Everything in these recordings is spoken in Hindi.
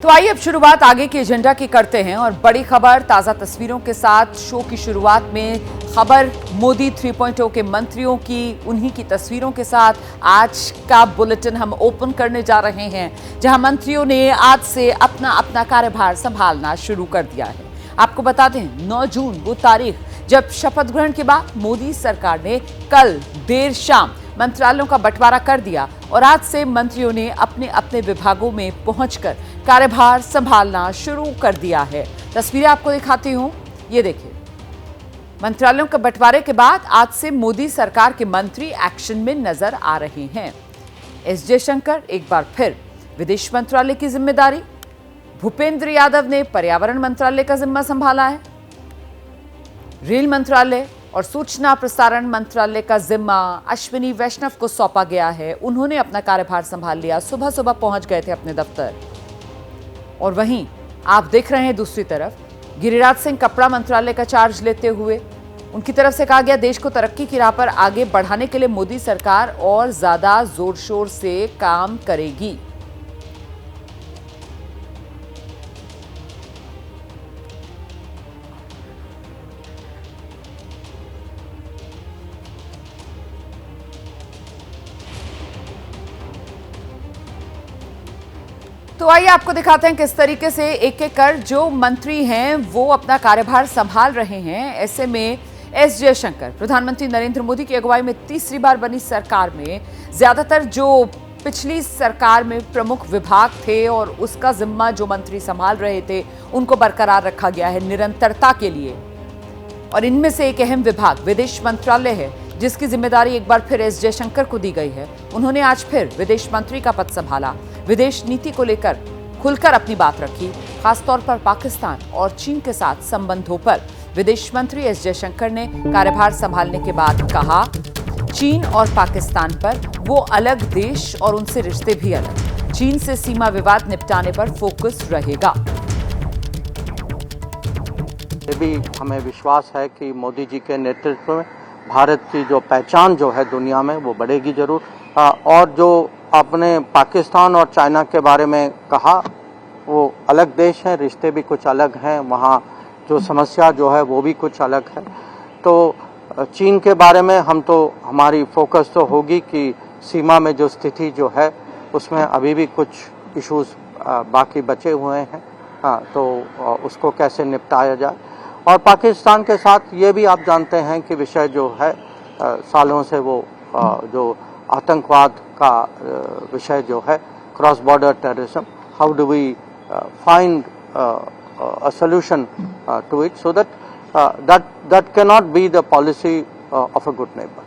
तो आइए अब शुरुआत आगे के एजेंडा की करते हैं और बड़ी खबर ताजा तस्वीरों के साथ शो की शुरुआत में खबर मोदी 3.0 के मंत्रियों की उन्हीं की तस्वीरों के साथ आज का बुलेटिन हम ओपन करने जा रहे हैं, जहां मंत्रियों ने आज से अपना अपना कार्यभार संभालना शुरू कर दिया है। आपको बता दें 9 जून वो तारीख जब शपथ ग्रहण के बाद मोदी सरकार ने कल देर शाम मंत्रालयों का बंटवारा कर दिया और आज से मंत्रियों ने अपने अपने विभागों में पहुंचकर कार्यभार संभालना शुरू कर दिया है। तस्वीरें आपको दिखाती हूं, ये देखिए। मंत्रालयों के बंटवारे के बाद आज से मोदी सरकार के मंत्री एक्शन में नजर आ रहे हैं। एस जयशंकर एक बार फिर विदेश मंत्रालय की जिम्मेदारी, भूपेंद्र यादव ने पर्यावरण मंत्रालय का जिम्मा संभाला है, रेल मंत्रालय और सूचना प्रसारण मंत्रालय का जिम्मा अश्विनी वैष्णव को सौंपा गया है। उन्होंने अपना कार्यभार संभाल लिया, सुबह सुबह पहुंच गए थे अपने दफ्तर। और वहीं आप देख रहे हैं दूसरी तरफ गिरिराज सिंह कपड़ा मंत्रालय का चार्ज लेते हुए उनकी तरफ से कहा गया देश को तरक्की की राह पर आगे बढ़ाने के लिए मोदी सरकार और ज्यादा जोर शोर से काम करेगी। तो आइए आपको दिखाते हैं किस तरीके से एक एक कर जो मंत्री हैं वो अपना कार्यभार संभाल रहे हैं। ऐसे में एस जयशंकर प्रधानमंत्री नरेंद्र मोदी की अगुवाई में तीसरी बार बनी सरकार में ज्यादातर जो पिछली सरकार में प्रमुख विभाग थे और उसका जिम्मा जो मंत्री संभाल रहे थे उनको बरकरार रखा गया है निरंतरता के लिए। और इनमें से एक अहम विभाग विदेश मंत्रालय है जिसकी जिम्मेदारी एक बार फिर एस जयशंकर को दी गई है। उन्होंने आज फिर विदेश मंत्री का पद संभाला, विदेश नीति को लेकर खुलकर अपनी बात रखी, खासतौर पर पाकिस्तान और चीन के साथ संबंधों पर। विदेश मंत्री एस जयशंकर ने कार्यभार संभालने के बाद कहा, चीन और पाकिस्तान पर वो अलग देश और उनसे रिश्ते भी अलग, चीन से सीमा विवाद निपटाने पर फोकस रहेगा। ये भी हमें विश्वास है कि मोदी जी के नेतृत्व में भारत की जो पहचान जो है दुनिया में वो बढ़ेगी जरूर। और जो आपने पाकिस्तान और चाइना के बारे में कहा, वो अलग देश हैं, रिश्ते भी कुछ अलग हैं, वहाँ जो समस्या जो है वो भी कुछ अलग है। तो चीन के बारे में हमारी फोकस तो होगी कि सीमा में जो स्थिति जो है उसमें अभी भी कुछ इश्यूज बाकी बचे हुए हैं, तो उसको कैसे निपटाया जाए। और पाकिस्तान के साथ ये भी आप जानते हैं कि विषय जो है सालों से वो जो आतंकवाद का विषय जो है, cross border terrorism, how do we find a solution to it so that cannot be the policy of a good neighbor.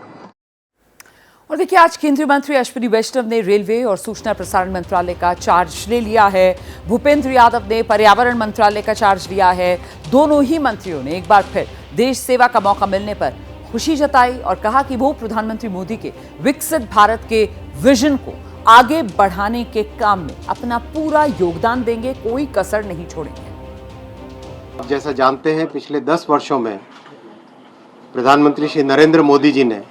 और देखिए आज केंद्रीय मंत्री अश्विनी वैष्णव ने रेलवे और सूचना प्रसारण मंत्रालय का चार्ज ले लिया है, भूपेंद्र यादव ने पर्यावरण मंत्रालय का चार्ज लिया है। दोनों ही मंत्रियों ने एक बार फिर देश सेवा का मौका मिलने पर खुशी जताई और कहा कि वो प्रधानमंत्री मोदी के विकसित भारत के विजन को आगे बढ़ाने के काम में अपना पूरा योगदान देंगे, कोई कसर नहीं छोड़ेंगे। आप जैसा जानते हैं पिछले 10 वर्षों में प्रधानमंत्री श्री नरेंद्र मोदी जी ने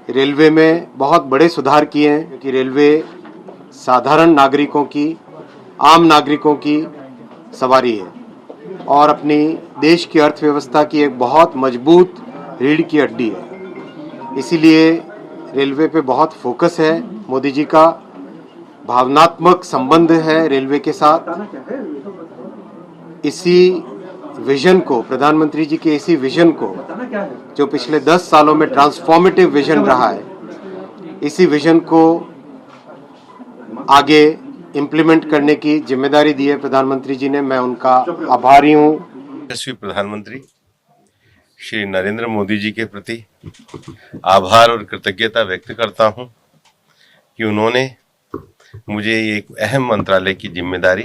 रेलवे में बहुत बड़े सुधार किए हैं, क्योंकि रेलवे साधारण नागरिकों की, आम नागरिकों की सवारी है और अपनी देश की अर्थव्यवस्था की एक बहुत मजबूत रीढ़ की हड्डी है। इसीलिए रेलवे पे बहुत फोकस है मोदी जी का, भावनात्मक संबंध है रेलवे के साथ। इसी विजन को, प्रधानमंत्री जी के इसी विजन को जो पिछले 10 सालों में ट्रांसफॉर्मेटिव विजन रहा है, इसी विजन को आगे इम्प्लीमेंट करने की जिम्मेदारी दी है प्रधानमंत्री जी ने। मैं उनका आभारी हूँ। यशस्वी प्रधानमंत्री श्री नरेंद्र मोदी जी के प्रति आभार और कृतज्ञता व्यक्त करता हूं कि उन्होंने मुझे एक अहम मंत्रालय की जिम्मेदारी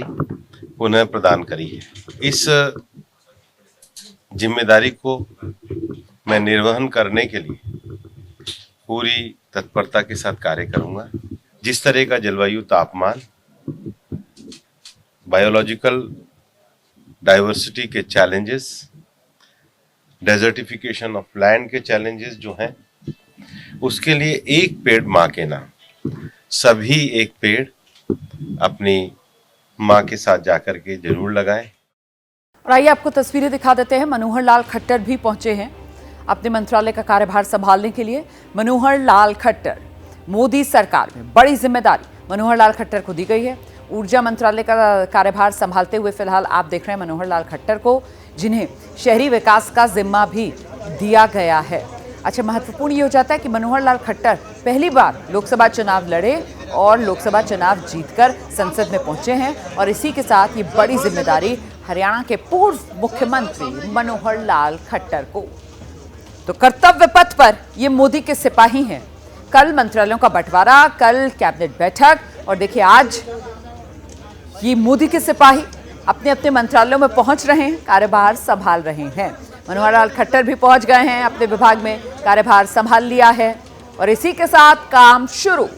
पुनः प्रदान करी है। इस जिम्मेदारी को मैं निर्वहन करने के लिए पूरी तत्परता के साथ कार्य करूंगा। जिस तरह का जलवायु तापमान, बायोलॉजिकल डाइवर्सिटी के चैलेंजेस, डेजर्टिफिकेशन ऑफ लैंड के चैलेंजेस जो हैं, उसके लिए एक पेड़ मां के नाम, सभी एक पेड़ अपनी माँ के साथ जाकर के जरूर लगाएं। और आइए आपको तस्वीरें दिखा देते हैं। मनोहर लाल खट्टर भी पहुंचे हैं अपने मंत्रालय का कार्यभार संभालने के लिए। मनोहर लाल खट्टर, मोदी सरकार में बड़ी जिम्मेदारी मनोहर लाल खट्टर को दी गई है। ऊर्जा मंत्रालय का कार्यभार संभालते हुए फिलहाल आप देख रहे हैं मनोहर लाल खट्टर को, जिन्हें शहरी विकास का जिम्मा भी दिया गया है। अच्छा, महत्वपूर्ण ये हो जाता है कि मनोहर लाल खट्टर पहली बार लोकसभा चुनाव लड़े और लोकसभा चुनाव जीतकर संसद में पहुंचे हैं और इसी के साथ ये बड़ी जिम्मेदारी हरियाणा के पूर्व मुख्यमंत्री मनोहर लाल खट्टर को। तो कर्तव्य पथ पर ये मोदी के सिपाही हैं। कल मंत्रालयों का बंटवारा, कल कैबिनेट बैठक और देखिए आज ये मोदी के सिपाही अपने अपने मंत्रालयों में पहुंच रहे हैं, कार्यभार संभाल रहे हैं। मनोहर लाल खट्टर भी पहुंच गए हैं, अपने विभाग में कार्यभार संभाल लिया है और इसी के साथ काम शुरू।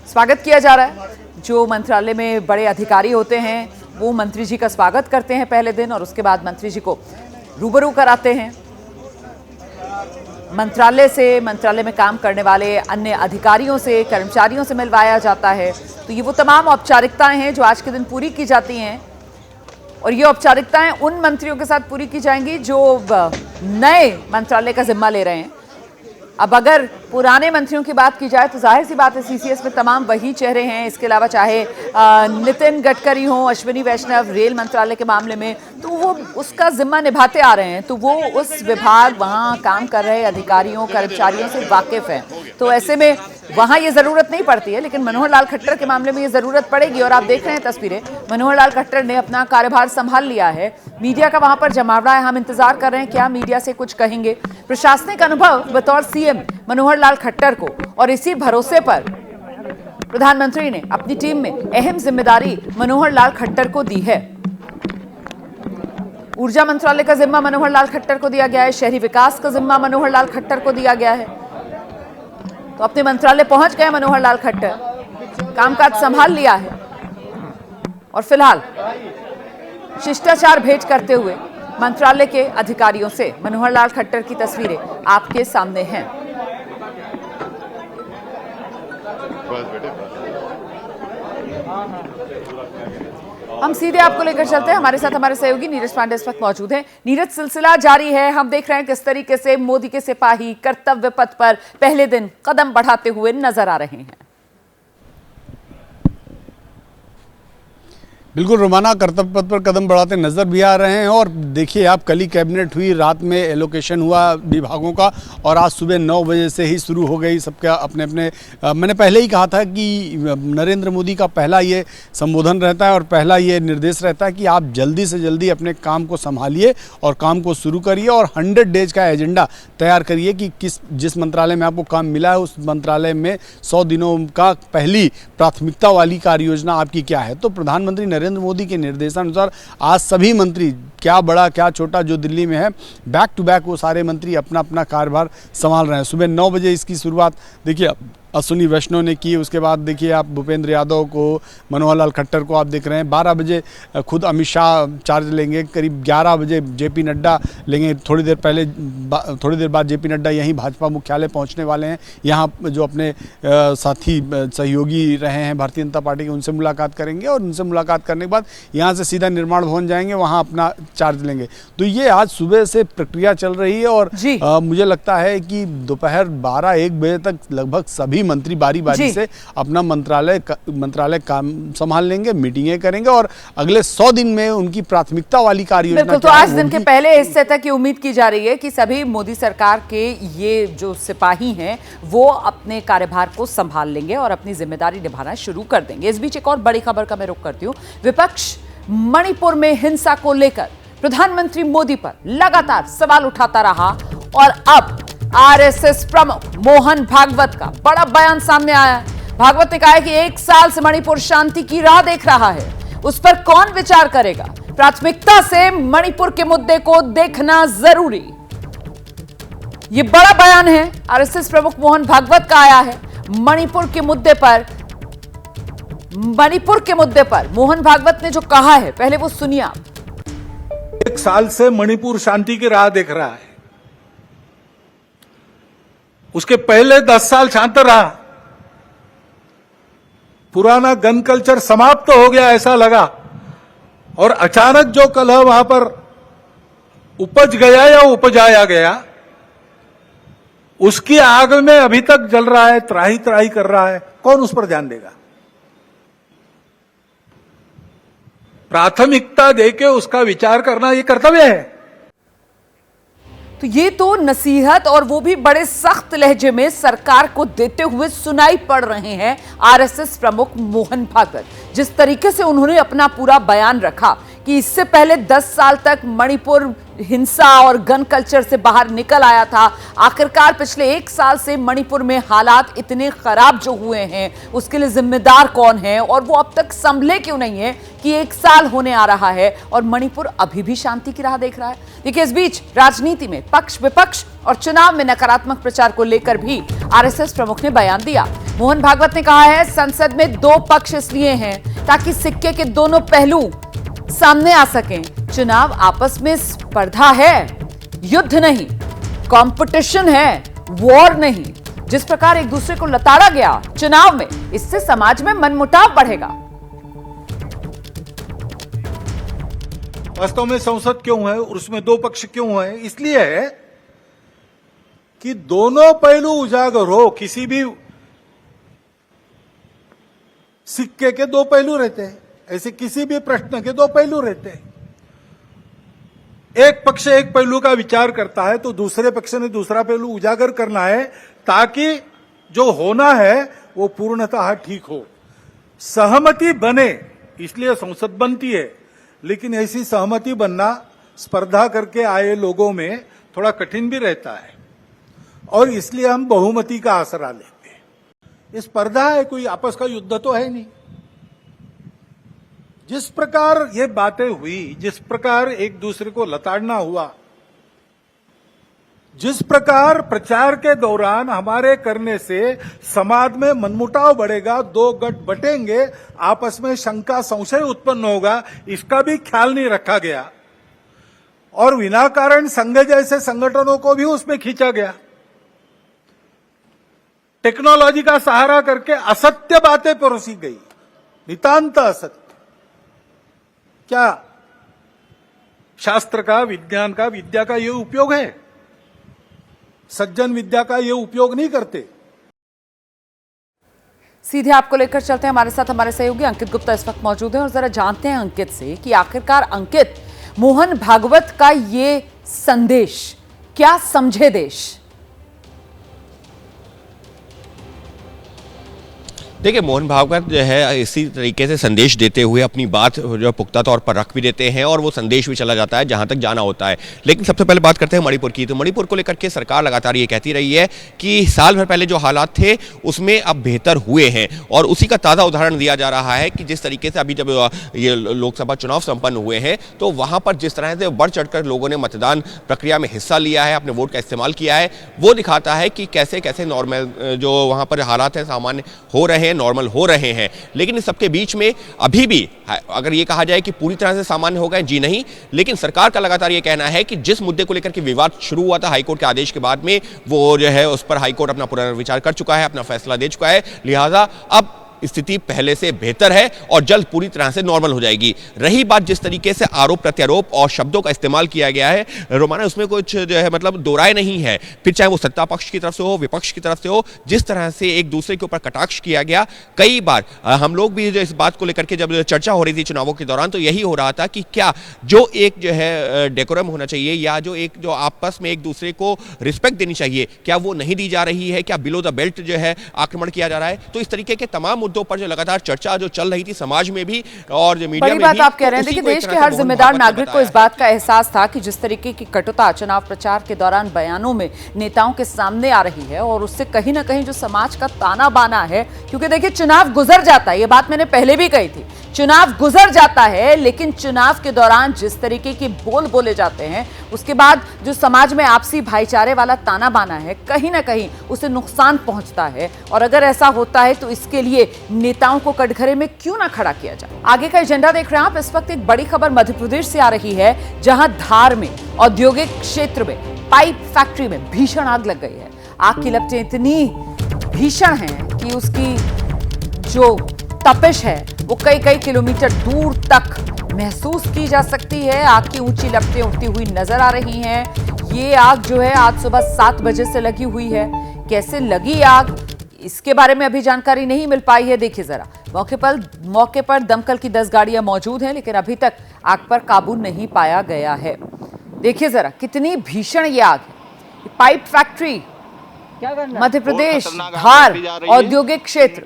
स्वागत किया जा रहा है। जो मंत्रालय में बड़े अधिकारी होते हैं वो मंत्री जी का स्वागत करते हैं पहले दिन और उसके बाद मंत्री जी को रूबरू कराते हैं मंत्रालय से। मंत्रालय में काम करने वाले अन्य अधिकारियों से, कर्मचारियों से मिलवाया जाता है। तो ये वो तमाम औपचारिकताएं हैं जो आज के दिन पूरी की जाती हैं और ये औपचारिकताएं उन मंत्रियों के साथ पूरी की जाएंगी जो नए मंत्रालय का जिम्मा ले रहे हैं। अब अगर पुराने मंत्रियों की बात की जाए तो जाहिर सी बात है सीसीएस में तमाम वही चेहरे हैं। इसके अलावा चाहे नितिन गडकरी हो, अश्विनी वैष्णव रेल मंत्रालय के मामले में, तो वो उसका जिम्मा निभाते आ रहे हैं। तो वो उस विभाग, वहाँ काम कर रहे अधिकारियों, कर्मचारियों से वाकिफ हैं। तो ऐसे में वहाँ ये ज़रूरत नहीं पड़ती है, लेकिन मनोहर लाल खट्टर के मामले में ये ज़रूरत पड़ेगी। और आप देख रहे हैं तस्वीरें, मनोहर लाल खट्टर ने अपना कार्यभार संभाल लिया है। मीडिया का वहाँ पर जमावड़ा है, हम इंतजार कर रहे हैं क्या मीडिया से कुछ कहेंगे। प्रशासनिक अनुभव बतौर सीएम मनोहर लाल खट्टर को और इसी भरोसे पर प्रधानमंत्री ने अपनी टीम में अहम जिम्मेदारी मनोहर लाल खट्टर को दी है। ऊर्जा मंत्रालय का जिम्मा मनोहर लाल खट्टर को दिया गया है, शहरी विकास का जिम्मा मनोहर लाल खट्टर को दिया गया है। तो अपने मंत्रालय पहुंच गए मनोहर लाल खट्टर, कामकाज संभाल लिया है और फिलहाल शिष्टाचार भेंट करते हुए मंत्रालय के अधिकारियों से मनोहर लाल खट्टर की तस्वीरें आपके सामने हैं। हम सीधे आपको लेकर चलते हैं। हमारे साथ हमारे सहयोगी नीरज पांडे इस वक्त मौजूद हैं। नीरज, सिलसिला जारी है। हम देख रहे हैं किस तरीके से मोदी के सिपाही कर्तव्य पथ पर पहले दिन कदम बढ़ाते हुए नजर आ रहे हैं। बिल्कुल रोमाना, कर्तव्य पथ पर कदम बढ़ाते नजर भी आ रहे हैं। और देखिए आप, कल ही कैबिनेट हुई, रात में एलोकेशन हुआ विभागों का और आज सुबह 9 बजे से ही शुरू हो गई सबका अपने अपने। मैंने पहले ही कहा था कि नरेंद्र मोदी का पहला ये संबोधन रहता है और पहला ये निर्देश रहता है कि आप जल्दी से जल्दी अपने काम को संभालिए और काम को शुरू करिए और 100 डेज का एजेंडा तैयार करिए कि जिस मंत्रालय में आपको काम मिला है उस मंत्रालय में 100 दिनों का पहली प्राथमिकता वाली कार्य योजना आपकी क्या है। तो प्रधानमंत्री नरेंद्र मोदी के निर्देशानुसार आज सभी मंत्री, क्या बड़ा क्या छोटा, जो दिल्ली में है, बैक टू बैक वो सारे मंत्री अपना अपना कार्यभार संभाल रहे हैं। सुबह 9 बजे इसकी शुरुआत देखिए अश्विनी वैष्णव ने की। उसके बाद देखिए आप भूपेंद्र यादव को, मनोहर लाल खट्टर को आप देख रहे हैं। 12 बजे खुद अमित शाह चार्ज लेंगे, करीब 11 बजे जेपी नड्डा लेंगे। थोड़ी देर बाद जेपी नड्डा यहीं भाजपा मुख्यालय पहुंचने वाले हैं। यहाँ जो अपने साथी सहयोगी रहे हैं भारतीय जनता पार्टी के, उनसे मुलाकात करेंगे और उनसे मुलाकात करने के बाद यहाँ से सीधा निर्माण भवन जाएंगे, वहाँ अपना चार्ज लेंगे। तो ये आज सुबह से प्रक्रिया चल रही है और मुझे लगता है कि दोपहर 12-1 बजे तक लगभग सभी मंत्री बारी बारी से अपना मंत्रालय काम संभाल लेंगे, मीटिंगें करेंगे और अगले 100 दिन में उनकी प्राथमिकता वाली कार्य योजना। बिल्कुल, तो आज दिन के पहले हिस्से तक ये उम्मीद की जा रही है कि सभी मोदी सरकार के ये जो सिपाही हैं वो अपने कार्यभार को संभाल लेंगे और अपनी जिम्मेदारी निभाना शुरू कर देंगे। इस बीच एक और बड़ी खबर का मैं रुख करती हूँ। विपक्ष मणिपुर में हिंसा को लेकर प्रधानमंत्री मोदी पर लगातार सवाल उठाता रहा और अब आरएसएस प्रमुख मोहन भागवत का बड़ा बयान सामने आया है। भागवत ने कहा है कि 1 साल से मणिपुर शांति की राह देख रहा है, उस पर कौन विचार करेगा। प्राथमिकता से मणिपुर के मुद्दे को देखना जरूरी। यह बड़ा बयान है आरएसएस प्रमुख मोहन भागवत का आया है। मणिपुर के मुद्दे पर मोहन भागवत ने जो कहा है, पहले वो सुनिए आप। 1 साल से मणिपुर शांति की राह देख रहा है, उसके पहले 10 साल शांत रहा। पुराना गन कल्चर समाप्त हो गया ऐसा लगा, और अचानक जो कलह वहां पर उपज गया या उपजाया गया, उसकी आग में अभी तक जल रहा है, त्राही त्राही कर रहा है। कौन उस पर ध्यान देगा? प्राथमिकता देके उसका विचार करना ये कर्तव्य है। तो ये तो नसीहत, और वो भी बड़े सख्त लहजे में सरकार को देते हुए सुनाई पड़ रहे हैं आरएसएस प्रमुख मोहन भागवत। जिस तरीके से उन्होंने अपना पूरा बयान रखा कि इससे पहले 10 साल तक मणिपुर हिंसा और गन कल्चर से बाहर निकल आया था, आखिरकार पिछले 1 साल से मणिपुर में हालात इतने खराब जो हुए हैं उसके लिए जिम्मेदार कौन है, और वो अब तक संभले क्यों नहीं है कि 1 साल होने आ रहा है और मणिपुर अभी भी शांति की राह देख रहा है। देखिए, इस बीच राजनीति में पक्ष विपक्ष और चुनाव में नकारात्मक प्रचार को लेकर भी आरएसएस प्रमुख ने बयान दिया। मोहन भागवत ने कहा है, संसद में 2 पक्ष इसलिए हैं ताकि सिक्के के दोनों पहलू सामने आ सकें। चुनाव आपस में स्पर्धा है, युद्ध नहीं, कंपटीशन है, वॉर नहीं। जिस प्रकार एक दूसरे को लताड़ा गया चुनाव में, इससे समाज में मनमुटाव बढ़ेगा। वास्तव में संसद क्यों है और उसमें 2 पक्ष क्यों है? इसलिए है कि दोनों पहलू उजागर हो। किसी भी सिक्के के 2 पहलू रहते हैं, ऐसे किसी भी प्रश्न के 2 पहलू रहते हैं। एक पक्ष एक पहलू का विचार करता है तो दूसरे पक्ष ने दूसरा पहलू उजागर करना है, ताकि जो होना है वो पूर्णतः ठीक हो, सहमति बने। इसलिए संसद बनती है, लेकिन ऐसी सहमति बनना स्पर्धा करके आए लोगों में थोड़ा कठिन भी रहता है, और इसलिए हम बहुमति का आसरा लेते हैं। ये स्पर्धा है, कोई आपस का युद्ध तो है नहीं। जिस प्रकार ये बातें हुई, जिस प्रकार एक दूसरे को लताड़ना हुआ, जिस प्रकार प्रचार के दौरान हमारे करने से समाज में मनमुटाव बढ़ेगा, 2 गठ बटेंगे, आपस में शंका संशय उत्पन्न होगा, इसका भी ख्याल नहीं रखा गया, और विनाकारण संघ जैसे संगठनों को भी उसमें खींचा गया। टेक्नोलॉजी का सहारा करके असत्य बातें परोसी गई, नितांत असत्य। क्या शास्त्र का, विज्ञान का, विद्या का ये उपयोग है? सज्जन विद्या का ये उपयोग नहीं करते। सीधे आपको लेकर चलते हैं, हमारे साथ हमारे सहयोगी अंकित गुप्ता इस वक्त मौजूद हैं, और जरा जानते हैं अंकित से कि आखिरकार अंकित, मोहन भागवत का ये संदेश क्या समझे देश? देखिए, मोहन भागवत जो है इसी तरीके से संदेश देते हुए अपनी बात जो पुख्ता तौर पर रख भी देते हैं, और वो संदेश भी चला जाता है जहां तक जाना होता है। लेकिन सबसे पहले बात करते हैं मणिपुर की। तो मणिपुर को लेकर के सरकार लगातार ये कहती रही है कि साल भर पहले जो हालात थे उसमें अब बेहतर हुए हैं, और उसी का ताज़ा उदाहरण दिया जा रहा है कि जिस तरीके से अभी जब ये लोकसभा चुनाव संपन्न हुए हैं तो वहाँ पर जिस तरह से बढ़ चढ़कर लोगों ने मतदान प्रक्रिया में हिस्सा लिया है, अपने वोट का इस्तेमाल किया है, वो दिखाता है कि कैसे कैसे नॉर्मल जो वहाँ पर हालात हैं सामान्य हो रहे हैं, नॉर्मल हो रहे हैं। लेकिन इस सबके बीच में अभी भी अगर ये कहा जाए कि पूरी तरह से सामान्य हो गए, जी नहीं, लेकिन सरकार का लगातार ये कहना है कि जिस मुद्दे को लेकर के विवाद शुरू हुआ था हाईकोर्ट के आदेश के बाद में, वो जो है उस पर हाईकोर्ट अपना पुनर्विचार कर चुका है, अपना फैसला दे चुका है। लिहाजा अब स्थिति पहले से बेहतर है और जल्द पूरी तरह से नॉर्मल हो जाएगी। रही बात जिस तरीके से आरोप प्रत्यारोप और शब्दों का इस्तेमाल किया गया है रोमाना, उसमें कुछ जो है मतलब दो राय नहीं है, फिर चाहे वो सत्ता पक्ष की तरफ से हो, विपक्ष की तरफ से हो, जिस तरह से एक दूसरे के ऊपर कटाक्ष किया गया। कई बार हम लोग भी जो इस बात को लेकर के जब चर्चा हो रही थी चुनावों के दौरान, तो यही हो रहा था कि क्या जो एक जो है डेकोरम होना चाहिए, या जो एक जो आपस में एक दूसरे को रिस्पेक्ट देनी चाहिए, क्या वो नहीं दी जा रही है? क्या बिलो द बेल्ट जो है आक्रमण किया जा रहा है? तो इस तरीके के तमाम मुद्दों पर जो लगातार चर्चा जो चल रही थी समाज में भी और जो मीडिया में भी, बड़ी बात आप कह रहे हैं। देखिए, देश के हर जिम्मेदार नागरिक को इस बात का एहसास था कि जिस तरीके की कटुता चुनाव प्रचार के दौरान बयानों में नेताओं के सामने आ रही है, और उससे कहीं ना कहीं जो समाज का ताना बाना है, क्योंकि देखिए चुनाव गुजर जाता है, ये बात मैंने पहले भी कही थी, चुनाव गुजर जाता है, लेकिन चुनाव के दौरान जिस तरीके के बोल बोले जाते हैं, उसके बाद जो समाज में आपसी भाईचारे वाला ताना बाना है, कहीं ना कहीं उसे नुकसान पहुंचता है। और अगर ऐसा होता है तो इसके लिए नेताओं को कटघरे में क्यों ना खड़ा किया जाए। आगे का एजेंडा देख रहे हैं आप। इस वक्त एक बड़ी खबर मध्य प्रदेश से आ रही है, जहां धार में औद्योगिक क्षेत्र में पाइप फैक्ट्री में भीषण आग लग गई है। आग की लपटें इतनी भीषण हैं कि उसकी जो तपिश है वो कई कई किलोमीटर दूर तक महसूस की जा सकती है। आग की ऊंची लपटें उठती हुई नजर आ रही हैं। ये आग जो है आज सुबह 7 बजे से लगी हुई है। कैसे लगी आग, इसके बारे में अभी जानकारी नहीं मिल पाई है। देखिए जरा, मौके पर दमकल की 10 गाड़ियां मौजूद हैं, लेकिन अभी तक आग पर काबू नहीं पाया गया है। देखिए जरा कितनी भीषण ये आग है। पाइप फैक्ट्री, मध्य प्रदेश, धार औद्योगिक क्षेत्र,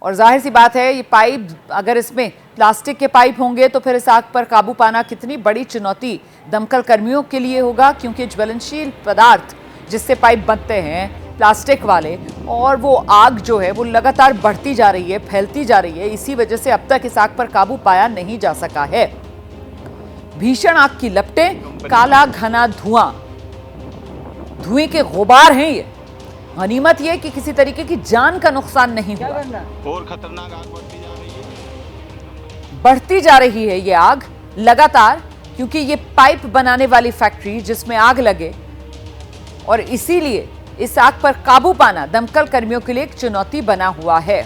और जाहिर सी बात है ये पाइप, अगर इसमें प्लास्टिक के पाइप होंगे तो फिर इस आग पर काबू पाना कितनी बड़ी चुनौती दमकल कर्मियों के लिए होगा, क्योंकि ज्वलनशील पदार्थ जिससे पाइप बनते हैं प्लास्टिक वाले, और वो आग जो है वो लगातार बढ़ती जा रही है, फैलती जा रही है। इसी वजह से अब तक इस आग पर काबू पाया नहीं जा सका है। भीषण आग की लपटें, काला घना धुआं, धुएं के गुबार हैं ये। गनीमत ये कि किसी तरीके की जान का नुकसान नहीं हुआ। और खतरनाक आग बढ़ती जा रही है ये आग लगातार, क्योंकि ये पाइप बनाने वाली फैक्ट्री जिसमें आग लगे, और इसीलिए इस आग पर काबू पाना दमकल कर्मियों के लिए एक चुनौती बना हुआ है।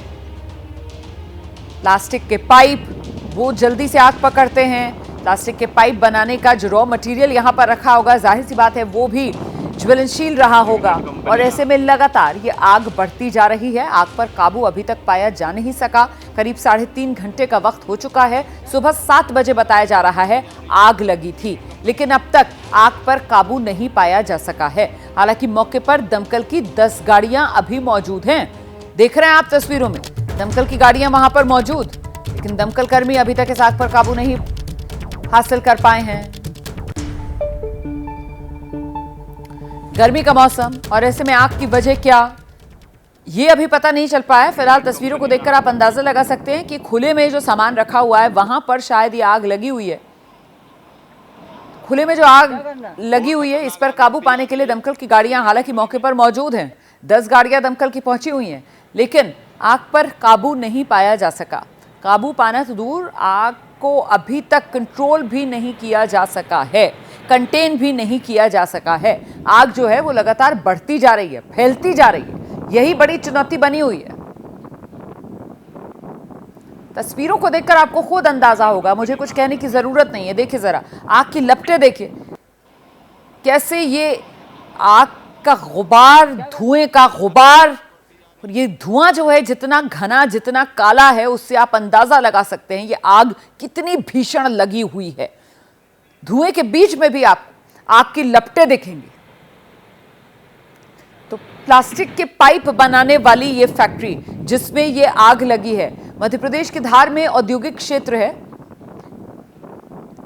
प्लास्टिक के पाइप वो जल्दी से आग पकड़ते हैं। प्लास्टिक के पाइप बनाने का जो रॉ मटेरियल यहां पर रखा होगा, जाहिर सी बात है वो भी ज्वलनशील रहा होगा, और ऐसे में लगातार ये आग बढ़ती जा रही है। आग पर काबू अभी तक पाया जा नहीं सका। करीब 3.5 घंटे का वक्त हो चुका है। सुबह 7 बजे बताया जा रहा है आग लगी थी, लेकिन अब तक आग पर काबू नहीं पाया जा सका है। हालांकि मौके पर दमकल की 10 गाड़ियां अभी मौजूद हैं। देख रहे हैं आप तस्वीरों में, दमकल की गाड़ियां वहां पर मौजूद, लेकिन दमकल कर्मी अभी तक इस आग पर काबू नहीं हासिल कर पाए हैं। गर्मी का मौसम, और ऐसे में आग की वजह क्या, ये अभी पता नहीं चल पाया। फिलहाल तस्वीरों को देखकर आप अंदाजा लगा सकते हैं कि खुले में जो सामान रखा हुआ है वहां पर शायद ये आग लगी हुई है। खुले में जो आग लगी हुई है, इस पर काबू पाने के लिए दमकल की गाड़ियां हालांकि मौके पर मौजूद हैं। 10 गाड़ियां दमकल की पहुंची हुई हैं, लेकिन आग पर काबू नहीं पाया जा सका। काबू पाना तो दूर, आग को अभी तक कंट्रोल भी नहीं किया जा सका है, कंटेन भी नहीं किया जा सका है। आग जो है वो लगातार बढ़ती जा रही है, फैलती जा रही है। यही बड़ी चुनौती बनी हुई है। तस्वीरों को देखकर आपको खुद अंदाजा होगा, मुझे कुछ कहने की जरूरत नहीं है। देखिए जरा आग की लपटें, देखिए कैसे ये आग का गुबार, धुएं का गुबार, और ये धुआं जो है जितना घना, जितना काला है, उससे आप अंदाजा लगा सकते हैं ये आग कितनी भीषण लगी हुई है। धुएं के बीच में भी आप आग की लपटें देखेंगे। तो प्लास्टिक के पाइप बनाने वाली ये फैक्ट्री जिसमें ये आग लगी है, मध्य प्रदेश के धार में औद्योगिक क्षेत्र है,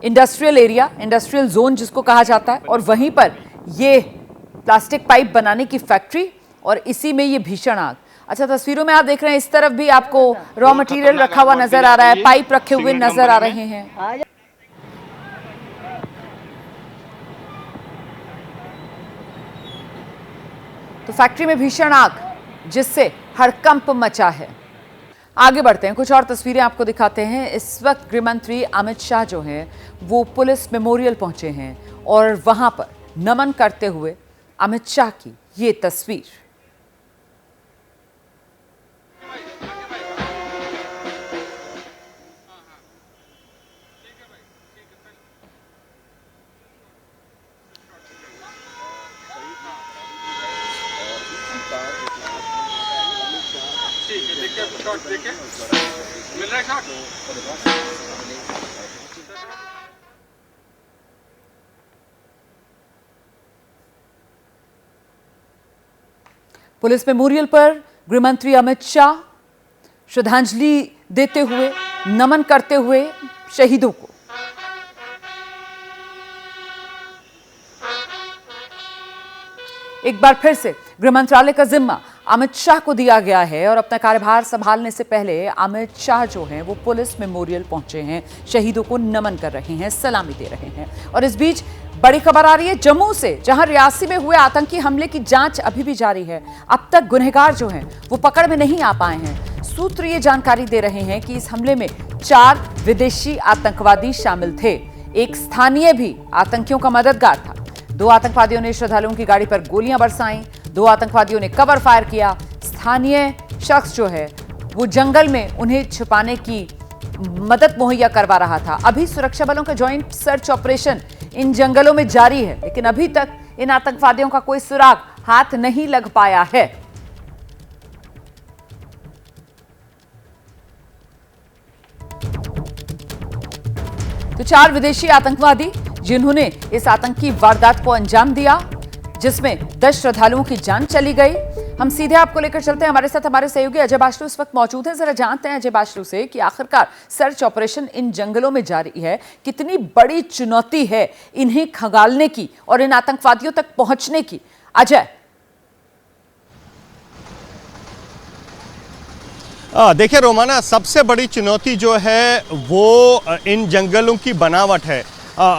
इंडस्ट्रियल एरिया, इंडस्ट्रियल जोन जिसको कहा जाता है, और वहीं पर ये प्लास्टिक पाइप बनाने की फैक्ट्री, और इसी में ये भीषण आग। अच्छा, तस्वीरों में आप देख रहे हैं इस तरफ भी आपको रॉ मटेरियल रखा हुआ नजर आ रहा है, पाइप रखे हुए नजर आ रहे हैं। तो फैक्ट्री में भीषण आग जिससे हड़कंप मचा है। आगे बढ़ते हैं, कुछ और तस्वीरें आपको दिखाते हैं। इस वक्त गृह मंत्री अमित शाह जो हैं वो पुलिस मेमोरियल पहुंचे हैं, और वहां पर नमन करते हुए अमित शाह की ये तस्वीर। मिल रहा है शॉट। पुलिस मेमोरियल पर गृहमंत्री अमित शाह श्रद्धांजलि देते हुए, नमन करते हुए शहीदों को। एक बार फिर से गृह मंत्रालय का जिम्मा अमित शाह को दिया गया है, और अपना कार्यभार संभालने से पहले अमित शाह जो हैं वो पुलिस मेमोरियल पहुंचे हैं, शहीदों को नमन कर रहे हैं, सलामी दे रहे हैं। और इस बीच बड़ी खबर आ रही है जम्मू से, जहां रियासी में हुए आतंकी हमले की जांच अभी भी जारी है। अब तक गुनहगार जो हैं वो पकड़ में नहीं आ पाए हैं। सूत्र ये जानकारी दे रहे हैं कि इस हमले में 4 विदेशी आतंकवादी शामिल थे, एक स्थानीय भी आतंकियों का मददगार था। 2 आतंकवादियों ने श्रद्धालुओं की गाड़ी पर गोलियां बरसाईं, 2 आतंकवादियों ने कवर फायर किया। स्थानीय शख्स जो है वो जंगल में उन्हें छिपाने की मदद मुहैया करवा रहा था। अभी सुरक्षा बलों का ज्वाइंट सर्च ऑपरेशन इन जंगलों में जारी है, लेकिन अभी तक इन आतंकवादियों का कोई सुराग हाथ नहीं लग पाया है। तो 4 विदेशी आतंकवादी जिन्होंने इस आतंकी वारदात को अंजाम दिया, जिसमें 10 श्रद्धालुओं की जान चली गई। हम सीधे आपको लेकर चलते हैं, हमारे साथ हमारे सहयोगी अजय बाशलू इस वक्त मौजूद हैं। जरा जानते हैं अजय बाशलू से कि आखिरकार सर्च ऑपरेशन इन जंगलों में जारी है, कितनी बड़ी चुनौती है इन्हें खंगालने की और इन आतंकवादियों तक पहुंचने की। अजय। देखिए रोमाना, सबसे बड़ी चुनौती जो है वो इन जंगलों की बनावट है।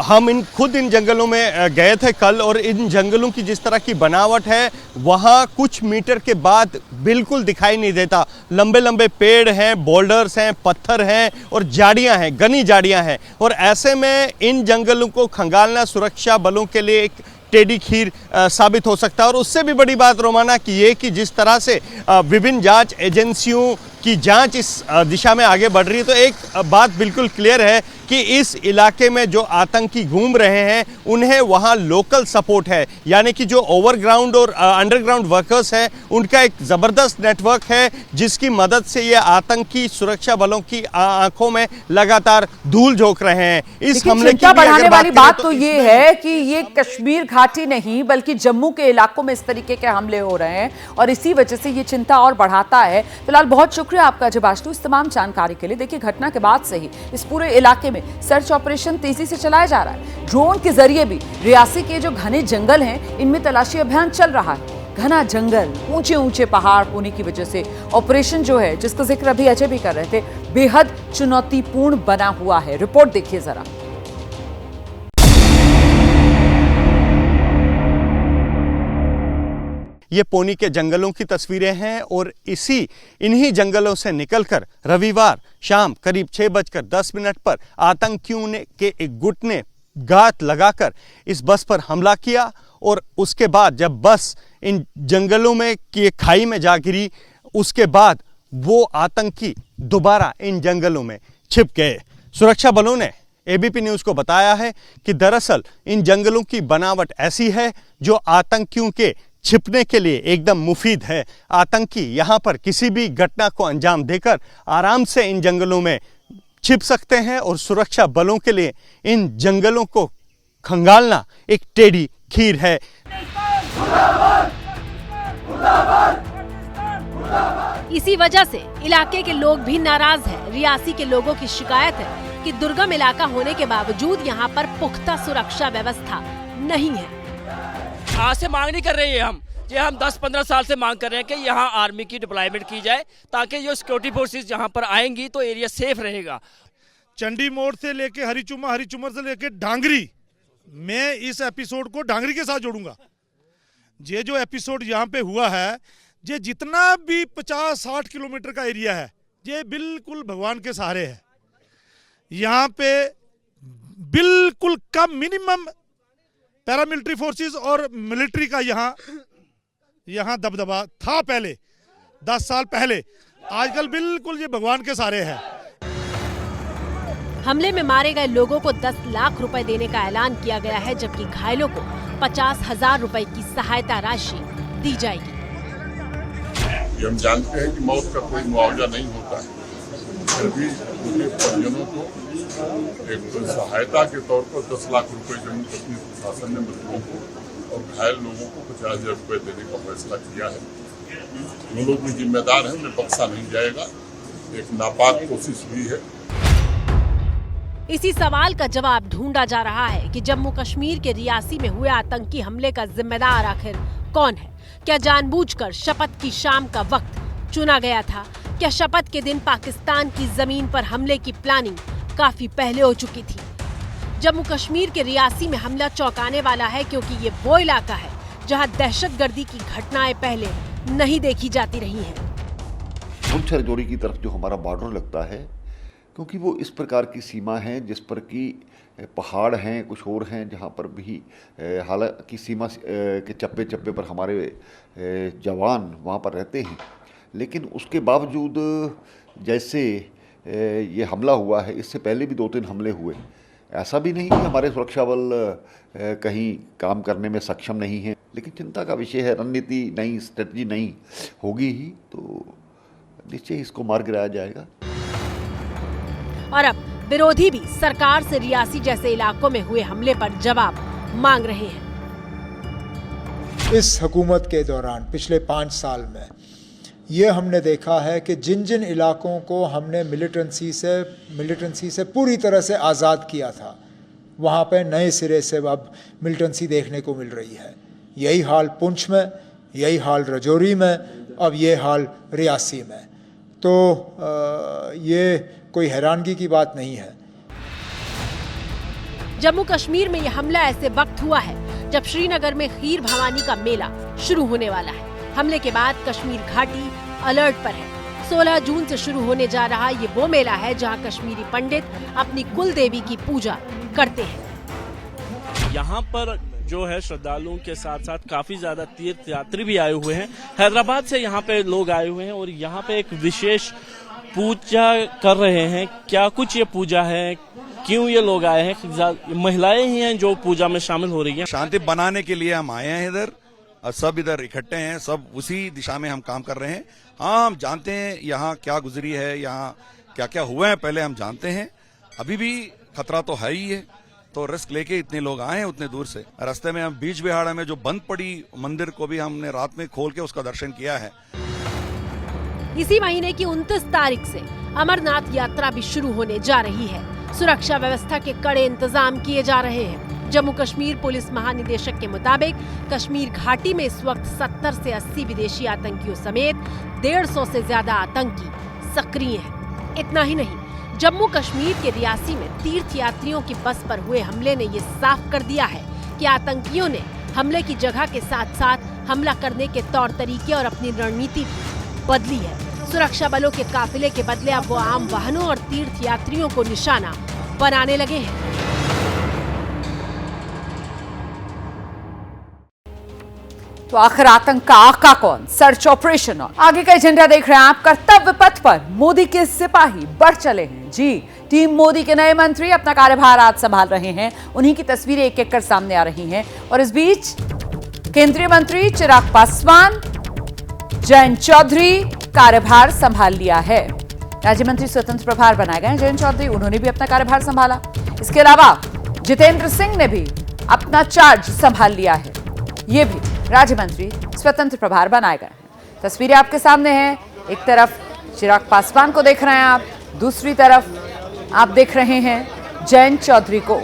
हम खुद इन जंगलों में गए थे कल, और इन जंगलों की जिस तरह की बनावट है वहाँ कुछ मीटर के बाद बिल्कुल दिखाई नहीं देता। लंबे लंबे पेड़ हैं, बोल्डर्स हैं, पत्थर हैं और झाड़ियाँ हैं, घनी झाड़ियाँ हैं। और ऐसे में इन जंगलों को खंगालना सुरक्षा बलों के लिए एक टेढ़ी खीर साबित हो सकता है। और उससे भी बड़ी बात रोमाना की ये कि जिस तरह से विभिन्न जांच एजेंसियों की जांच इस दिशा में आगे बढ़ रही है, तो एक बात बिल्कुल क्लियर है कि इस इलाके में जो आतंकी घूम रहे हैं उन्हें वहां लोकल सपोर्ट है, यानी कि जो ओवरग्राउंड और अंडरग्राउंड वर्कर्स हैं उनका एक ज़बरदस्त नेटवर्क है, जिसकी मदद से ये आतंकी सुरक्षा बलों की आंखों में लगातार धूल झोंक रहे हैं। इस हमले की बढ़ाने वाली बात तो ये है कि ये कश्मीर घाटी नहीं बल्कि जम्मू के इलाकों में इस तरीके के हमले हो रहे हैं और इसी वजह से ये चिंता और बढ़ाता है। फिलहाल बहुत शुक्रिया आपका अजय बाशलू इस तमाम जानकारी के लिए। देखिए, घटना के बाद से ही इस पूरे इलाके में सर्च ऑपरेशन तेजी से चलाया जा रहा है। ड्रोन के जरिए भी रियासी के जो घने जंगल हैं इनमें तलाशी अभियान चल रहा है। घना जंगल, ऊंचे ऊंचे पहाड़ होने की वजह से ऑपरेशन जो है, जिसका जिक्र अभी अजय भी कर रहे थे, बेहद चुनौतीपूर्ण बना हुआ है। रिपोर्ट देखिए जरा। ये पौनी के जंगलों की तस्वीरें हैं और इन्हीं जंगलों से निकलकर रविवार शाम करीब 6:10 पर आतंकियों के एक गुट ने घात लगाकर इस बस पर हमला किया। और उसके बाद जब बस इन जंगलों में की खाई में जा गिरी, उसके बाद वो आतंकी दोबारा इन जंगलों में छिप गए। सुरक्षा बलों ने एबीपी न्यूज़ को बताया है कि दरअसल इन जंगलों की बनावट ऐसी है जो आतंकियों के छिपने के लिए एकदम मुफीद है। आतंकी यहाँ पर किसी भी घटना को अंजाम देकर आराम से इन जंगलों में छिप सकते हैं और सुरक्षा बलों के लिए इन जंगलों को खंगालना एक टेढ़ी खीर है। इसी वजह से इलाके के लोग भी नाराज हैं। रियासी के लोगों की शिकायत है कि दुर्गम इलाका होने के बावजूद यहाँ पर पुख्ता सुरक्षा व्यवस्था नहीं है। आज से मांग नहीं कर रहे हैं हम 10-15 साल से मांग कर रहे हैं कि यहाँ आर्मी की डिप्लॉयमेंट की जाए, ताकि जो सिक्योरिटी फोर्सेस यहाँ पर आएंगी तो एरिया सेफ रहेगा। चंडी मोड़ से लेके हरिचुमर से लेके डांगरी, मैं इस एपिसोड को डांगरी के साथ जोड़ूंगा। ये जो एपिसोड यहाँ पे हुआ है, ये जितना भी 50-60 किलोमीटर का एरिया है, ये बिल्कुल भगवान के सहारे है। यहाँ पे बिल्कुल कम मिनिमम पैरामिलिट्री फोर्सेस और मिलिट्री का यहाँ दबदबा था पहले, 10 साल पहले। आजकल बिल्कुल ये भगवान के सहारे है। हमले में मारे गए लोगों को 10 लाख रुपए देने का ऐलान किया गया है, जबकि घायलों को 50,000 रुपए की सहायता राशि दी जाएगी। हम जानते हैं कि मौत का कोई मुआवजा नहीं होता है, फिर भी उनके परिजनों को एक सहायता के तौर पर 10 लाख रुपए जम्मू कश्मीर प्रशासन ने मजदूरों को और घायल लोगों को 50,000 रुपए देने का फैसला किया है। जो लोग भी जिम्मेदार हैं उन्हें बख्शा नहीं जाएगा। एक नापाक कोशिश हुई है। इसी सवाल का जवाब ढूंढा जा रहा है कि जम्मू कश्मीर के रियासी में हुए आतंकी हमले का जिम्मेदार आखिर कौन है। क्या जानबूझकर शपथ की शाम का वक्त चुना गया था? क्या शपथ के दिन पाकिस्तान की जमीन पर हमले की प्लानिंग काफी पहले हो चुकी थी? जम्मू कश्मीर के रियासी में हमला चौंकाने वाला है, क्योंकि ये वो इलाका है जहां दहशतगर्दी की घटनाएं पहले नहीं देखी जाती रही हैं। पुंछ राजौरी की तरफ जो हमारा बॉर्डर लगता है, क्योंकि वो इस प्रकार की सीमा है जिस पर कि पहाड़ हैं, कुछ और हैं जहाँ पर भी हालांकि सीमा के चप्पे चप्पे पर हमारे जवान वहाँ पर रहते हैं, लेकिन उसके बावजूद जैसे ये हमला हुआ है, इससे पहले भी 2-3 हमले हुए। ऐसा भी नहीं कि हमारे सुरक्षा बल कहीं काम करने में सक्षम नहीं है, लेकिन चिंता का विषय है। रणनीति नई, स्ट्रेटजी नई होगी ही तो निश्चय इसको मार गिराया जाएगा। और अब विरोधी भी सरकार से रियासी जैसे इलाकों में हुए हमले पर जवाब मांग रहे हैं। इस हुकूमत के दौरान पिछले 5 साल में ये हमने देखा है कि जिन जिन इलाकों को हमने मिलिटेंसी से पूरी तरह से आज़ाद किया था, वहाँ पे नए सिरे से अब मिलिटेंसी देखने को मिल रही है। यही हाल पुंछ में, यही हाल रजौरी में, अब ये हाल रियासी में। तो ये कोई हैरानगी की बात नहीं है। जम्मू कश्मीर में यह हमला ऐसे वक्त हुआ है जब श्रीनगर में खीर भवानी का मेला शुरू होने वाला है। हमले के बाद कश्मीर घाटी अलर्ट पर है। 16 जून से शुरू होने जा रहा ये वो मेला है जहां कश्मीरी पंडित अपनी कुल देवी की पूजा करते हैं। यहाँ पर जो है श्रद्धालुओं के साथ साथ काफी ज्यादा तीर्थ यात्री भी आए हुए हैं। हैदराबाद से यहाँ पे लोग आए हुए हैं और यहाँ पे एक विशेष पूजा कर रहे हैं। क्या कुछ ये पूजा है, क्यों ये लोग आए हैं? महिलाएं ही हैं जो पूजा में शामिल हो रही हैं। शांति बनाने के लिए हम आए हैं इधर, और सब इधर इकट्ठे हैं, सब उसी दिशा में हम काम कर रहे हैं। हाँ, हम जानते हैं यहाँ क्या गुजरी है, यहाँ क्या क्या हुआ है, पहले हम जानते हैं। अभी भी खतरा तो है ही है, तो रिस्क लेके इतने लोग आए हैं उतने दूर से। रास्ते में हम बीच बिहाड़ा में जो बंद पड़ी मंदिर को भी हमने रात में खोल के उसका दर्शन किया है। इसी महीने की 29 तारीख से अमरनाथ यात्रा भी शुरू होने जा रही है। सुरक्षा व्यवस्था के कड़े इंतजाम किए जा रहे हैं। जम्मू कश्मीर पुलिस महानिदेशक के मुताबिक कश्मीर घाटी में इस वक्त 70 से 80 विदेशी आतंकियों समेत 150 से ज्यादा आतंकी सक्रिय हैं। इतना ही नहीं, जम्मू कश्मीर के रियासी में तीर्थ यात्रियों की बस पर हुए हमले ने ये साफ कर दिया है कि आतंकियों ने हमले की जगह के साथ साथ हमला करने के तौर तरीके और अपनी रणनीति बदली है। सुरक्षा बलों के काफिले के बदले अब वो आम वाहनों और तीर्थ यात्रियों को निशाना बनाने लगे हैं। तो आखिर आतंक का आका कौन? सर्च ऑपरेशन और आगे का एजेंडा देख रहे हैं आप। कर्तव्य पथ पर मोदी के सिपाही बढ़ चले हैं। जी, टीम मोदी के नए मंत्री अपना कार्यभार आज संभाल रहे हैं। उन्हीं की तस्वीरें एक एक कर सामने आ रही हैं। और इस बीच केंद्रीय मंत्री चिराग पासवान, जयंत चौधरी कार्यभार संभाल लिया है। राज्य मंत्री स्वतंत्र प्रभार बनाए गए जयंत चौधरी, उन्होंने भी अपना कार्यभार संभाला। इसके अलावा जितेंद्र सिंह ने भी अपना चार्ज संभाल लिया है, ये भी राज्य मंत्री स्वतंत्र प्रभार बनाए गए हैं। तस्वीरें आपके सामने हैं। एक तरफ चिराग पासवान को देख रहे हैं आप, दूसरी तरफ आप देख रहे हैं जयंत चौधरी को।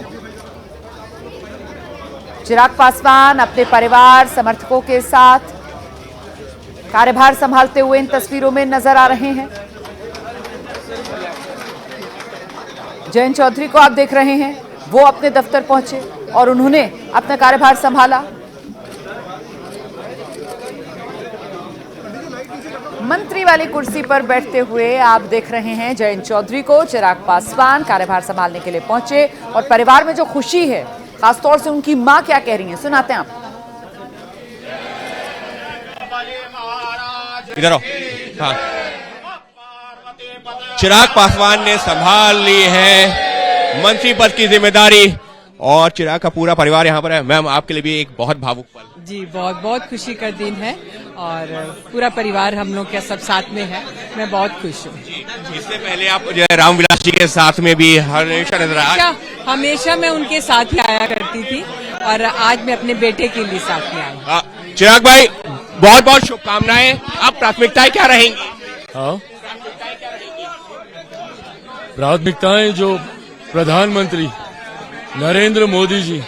चिराग पासवान अपने परिवार समर्थकों के साथ कार्यभार संभालते हुए इन तस्वीरों में नजर आ रहे हैं। जयंत चौधरी को आप देख रहे हैं, वो अपने दफ्तर पहुंचे और उन्होंने अपना कार्यभार संभाला। मंत्री वाली कुर्सी पर बैठते हुए आप देख रहे हैं जयंत चौधरी को। चिराग पासवान कार्यभार संभालने के लिए पहुंचे और परिवार में जो खुशी है, खासतौर से उनकी मां क्या कह रही हैं, सुनाते हैं आप। इधर आओ। हाँ, चिराग पासवान ने संभाल ली है मंत्री पद की जिम्मेदारी और चिराग का पूरा परिवार यहाँ पर है। मैम, आपके लिए भी एक बहुत भावुक पल। जी, बहुत बहुत खुशी का दिन है और पूरा परिवार हम लोग के सब साथ में है। मैं बहुत खुश हूँ। इससे पहले आप जो है रामविलास जी के साथ में भी हमेशा नजर आया। हमेशा मैं उनके साथ ही आया करती थी और आज मैं अपने बेटे के लिए साथ में आई। चिराग भाई, बहुत बहुत शुभकामनाएं। अब प्राथमिकताएं क्या रहेंगी? प्राथमिकताएं जो प्रधानमंत्री नरेंद्र मोदी जी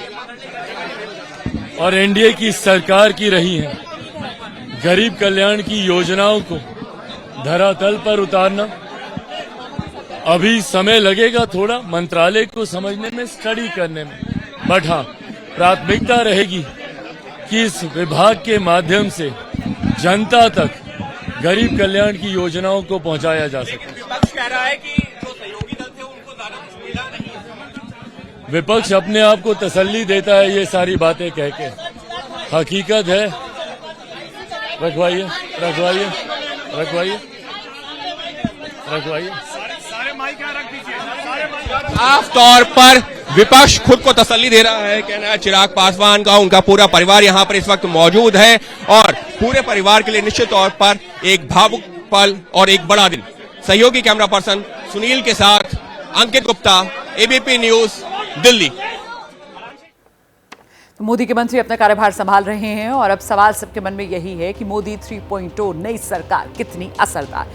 और एनडीए की सरकार की रही हैं, गरीब कल्याण की योजनाओं को धरातल पर उतारना। अभी समय लगेगा थोड़ा मंत्रालय को समझने में, स्टडी करने में, बट हाँ, प्राथमिकता रहेगी कि इस विभाग के माध्यम से जनता तक गरीब कल्याण की योजनाओं को पहुंचाया जा सके। विपक्ष कह रहा है कि जो सहयोगी दल थे उनको ज्यादा कुछ मिला नहीं। विपक्ष अपने आप को तसल्ली देता है ये सारी बातें कह के। हकीकत है, रखवाइए। रखवाइए रखवाइए। साफ तौर पर विपक्ष खुद को तसल्ली दे रहा है, कहना है चिराग पासवान का उनका पूरा परिवार यहां पर इस वक्त मौजूद है और पूरे परिवार के लिए निश्चित तौर पर एक भावुक पल और एक बड़ा दिन। सहयोगी कैमरा पर्सन सुनील के साथ अंकित गुप्ता, एबीपी न्यूज, दिल्ली। तो मोदी के मंत्री अपना कार्यभार संभाल रहे हैं और अब सवाल सबके मन में यही है कि मोदी 3.0 नई सरकार कितनी असरदार